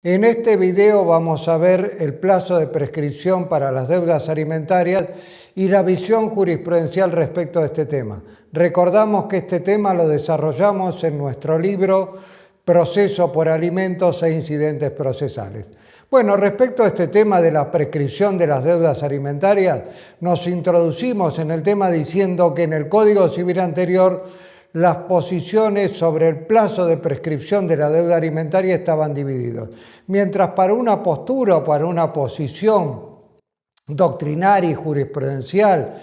En este video vamos a ver el plazo de prescripción para las deudas alimentarias y la visión jurisprudencial respecto a este tema. Recordamos que este tema lo desarrollamos en nuestro libro Proceso por alimentos e incidentes procesales. Bueno, respecto a este tema de la prescripción de las deudas alimentarias, nos introducimos en el tema diciendo que en el Código Civil anterior las posiciones sobre el plazo de prescripción de la deuda alimentaria estaban divididos. Mientras para una postura o para una posición doctrinaria y jurisprudencial,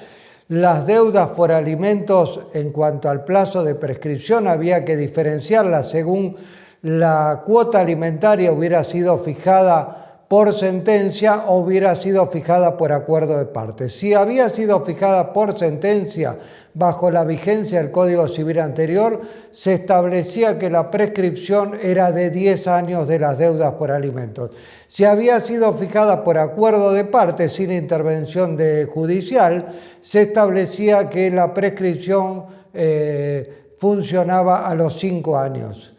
las deudas por alimentos en cuanto al plazo de prescripción había que diferenciarlas según la cuota alimentaria hubiera sido fijada por sentencia o hubiera sido fijada por acuerdo de partes. Si había sido fijada por sentencia bajo la vigencia del Código Civil anterior, se establecía que la prescripción era de 10 años de las deudas por alimentos. Si había sido fijada por acuerdo de partes sin intervención judicial, se establecía que la prescripción funcionaba a los 5 años.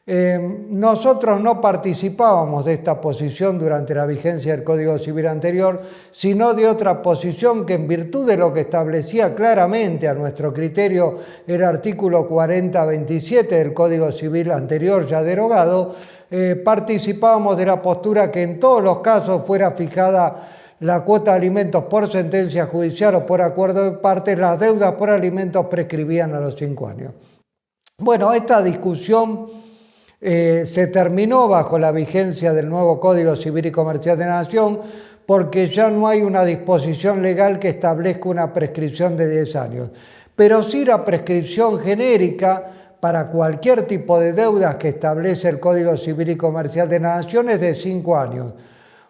Nosotros no participábamos de esta posición durante la vigencia del Código Civil anterior, sino de otra posición que en virtud de lo que establecía claramente a nuestro criterio el artículo 40-27 del Código Civil anterior ya derogado, participábamos de la postura que en todos los casos fuera fijada la cuota de alimentos por sentencia judicial o por acuerdo de partes, las deudas por alimentos prescribían a los 5 años. Bueno, esta discusión se terminó bajo la vigencia del nuevo Código Civil y Comercial de la Nación porque ya no hay una disposición legal que establezca una prescripción de 10 años. Pero sí la prescripción genérica para cualquier tipo de deudas que establece el Código Civil y Comercial de la Nación es de 5 años.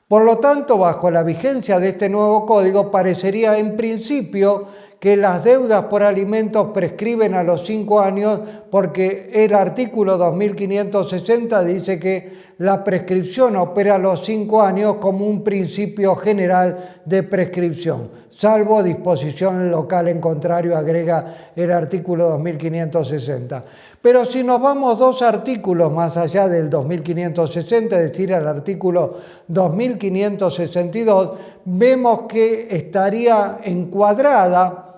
Por lo tanto, bajo la vigencia de este nuevo código, parecería en principio que las deudas por alimentos prescriben a los 5 años porque el artículo 2560 dice que la prescripción opera a los 5 años como un principio general de prescripción, salvo disposición local en contrario, agrega el artículo 2560. Pero si nos vamos 2 artículos más allá del 2560, es decir, al artículo 2562, vemos que estaría encuadrada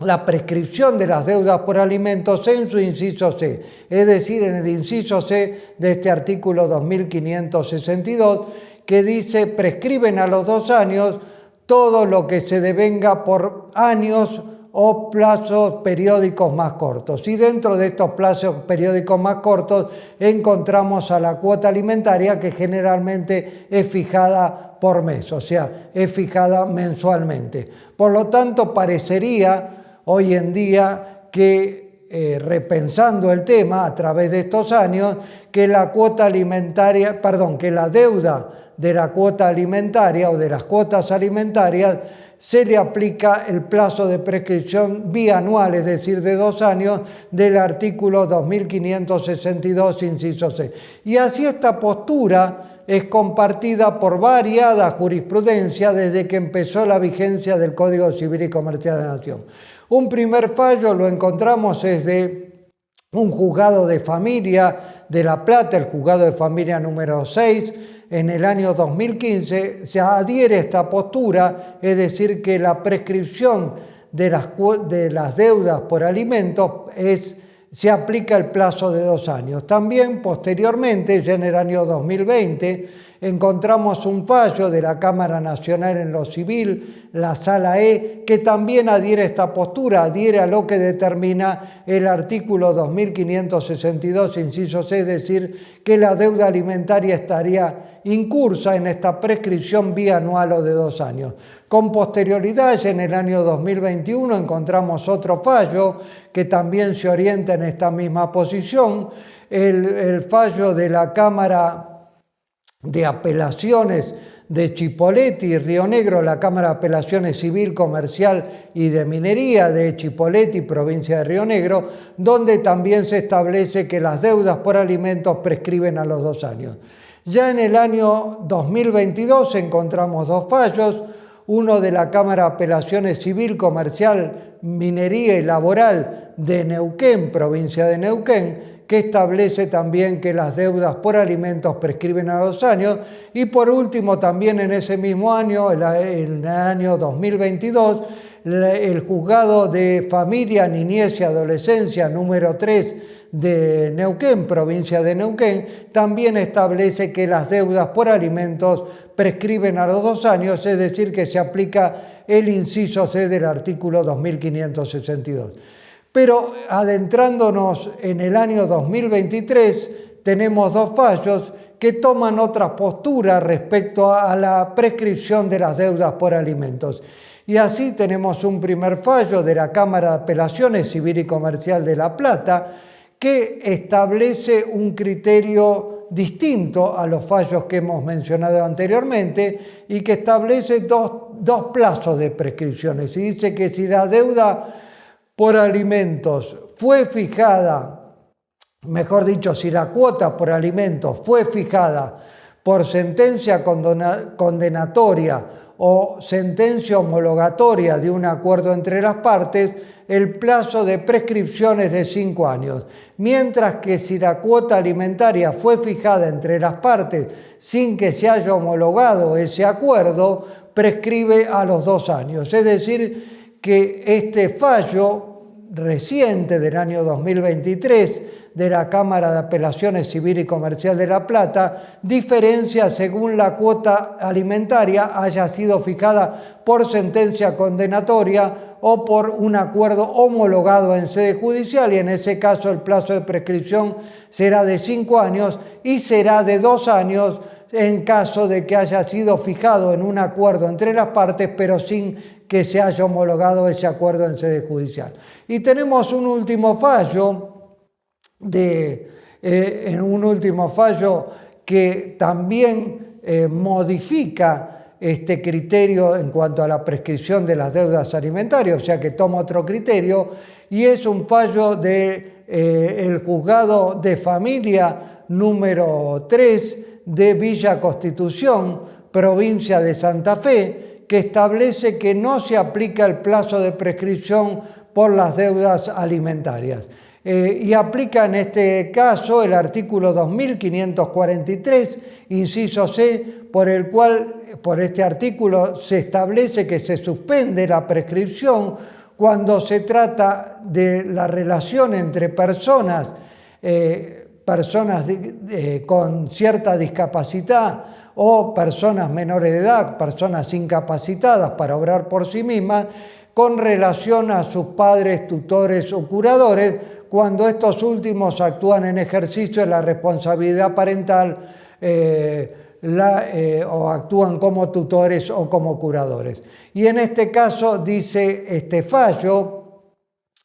la prescripción de las deudas por alimentos en su inciso C, es decir, en el inciso C de este artículo 2562, que dice prescriben a los 2 años todo lo que se devenga por años o plazos periódicos más cortos. Y dentro de estos plazos periódicos más cortos encontramos a la cuota alimentaria que generalmente es fijada por mes, o sea, es fijada mensualmente. Por lo tanto, parecería hoy en día que repensando el tema a través de estos años, que la cuota alimentaria, que la deuda de la cuota alimentaria o de las cuotas alimentarias se le aplica el plazo de prescripción bianual, es decir, de 2 años del artículo 2562, inciso C. Y así esta postura es compartida por variada jurisprudencia desde que empezó la vigencia del Código Civil y Comercial de la Nación. Un primer fallo lo encontramos es de un juzgado de familia de La Plata, el juzgado de familia número 6, en el año 2015, se adhiere a esta postura, es decir, que la prescripción de las deudas por alimentos se aplica el plazo de 2 años. También, posteriormente, ya en el año 2020, encontramos un fallo de la Cámara Nacional en lo Civil, la Sala E, que también adhiere a esta postura, adhiere a lo que determina el artículo 2562, inciso C, es decir, que la deuda alimentaria estaría incursa en esta prescripción bianual o de 2 años. Con posterioridad, ya en el año 2021, encontramos otro fallo que también se orienta en esta misma posición, el fallo de la Cámara de Apelaciones de Chipoleti y Río Negro, la Cámara de Apelaciones Civil, Comercial y de Minería de Chipoleti, provincia de Río Negro, donde también se establece que las deudas por alimentos prescriben a los 2 años. Ya en el año 2022 encontramos 2 fallos, uno de la Cámara de Apelaciones Civil, Comercial, Minería y Laboral de Neuquén, provincia de Neuquén, que establece también que las deudas por alimentos prescriben a 2 años. Y por último, también en ese mismo año, en el año 2022, el Juzgado de Familia, Niñez y Adolescencia número 3 de Neuquén, provincia de Neuquén, también establece que las deudas por alimentos prescriben a los 2 años, es decir, que se aplica el inciso C del artículo 2562. Pero adentrándonos en el año 2023, tenemos 2 fallos que toman otra postura respecto a la prescripción de las deudas por alimentos. Y así tenemos un primer fallo de la Cámara de Apelaciones Civil y Comercial de La Plata, que establece un criterio distinto a los fallos que hemos mencionado anteriormente y que establece dos plazos de prescripciones. Y dice que si la deuda por alimentos fue fijada, mejor dicho, si la cuota por alimentos fue fijada por sentencia condenatoria o sentencia homologatoria de un acuerdo entre las partes, el plazo de prescripción es de 5 años, mientras que si la cuota alimentaria fue fijada entre las partes sin que se haya homologado ese acuerdo, prescribe a los 2 años. Es decir, que este fallo reciente del año 2023 de la Cámara de Apelaciones Civil y Comercial de La Plata diferencia según la cuota alimentaria haya sido fijada por sentencia condenatoria o por un acuerdo homologado en sede judicial, y en ese caso el plazo de prescripción será de 5 años y será de 2 años en caso de que haya sido fijado en un acuerdo entre las partes, pero sin que se haya homologado ese acuerdo en sede judicial. Y tenemos un último fallo que también modifica este criterio en cuanto a la prescripción de las deudas alimentarias, o sea que toma otro criterio, y es un fallo del Juzgado de Familia número 3 de Villa Constitución, provincia de Santa Fe, que establece que no se aplica el plazo de prescripción por las deudas alimentarias. Y aplica en este caso el artículo 2543, inciso C, por el cual, por este artículo, se establece que se suspende la prescripción cuando se trata de la relación entre personas con cierta discapacidad o personas menores de edad, personas incapacitadas para obrar por sí mismas, con relación a sus padres, tutores o curadores, cuando estos últimos actúan en ejercicio de la responsabilidad parental o actúan como tutores o como curadores. Y en este caso dice este fallo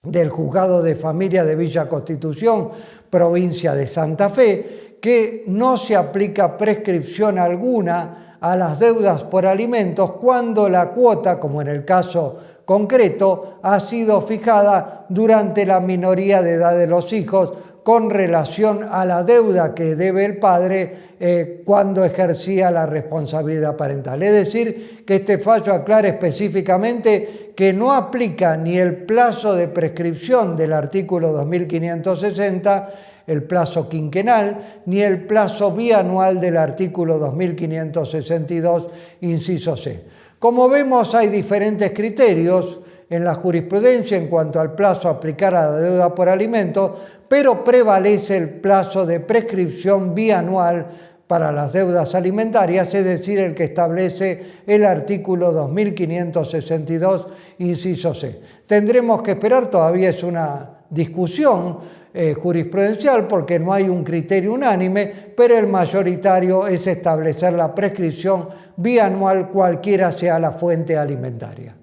del Juzgado de Familia de Villa Constitución, provincia de Santa Fe, que no se aplica prescripción alguna a las deudas por alimentos cuando la cuota, como en el caso concreto, ha sido fijada durante la minoría de edad de los hijos con relación a la deuda que debe el padre cuando ejercía la responsabilidad parental. Es decir, que este fallo aclara específicamente que no aplica ni el plazo de prescripción del artículo 2560, el plazo quinquenal, ni el plazo bianual del artículo 2562, inciso C. Como vemos, hay diferentes criterios en la jurisprudencia en cuanto al plazo a aplicar a la deuda por alimentos, pero prevalece el plazo de prescripción bianual para las deudas alimentarias, es decir, el que establece el artículo 2562, inciso C. Tendremos que esperar, todavía es una discusión jurisprudencial porque no hay un criterio unánime, pero el mayoritario es establecer la prescripción bianual cualquiera sea la fuente alimentaria.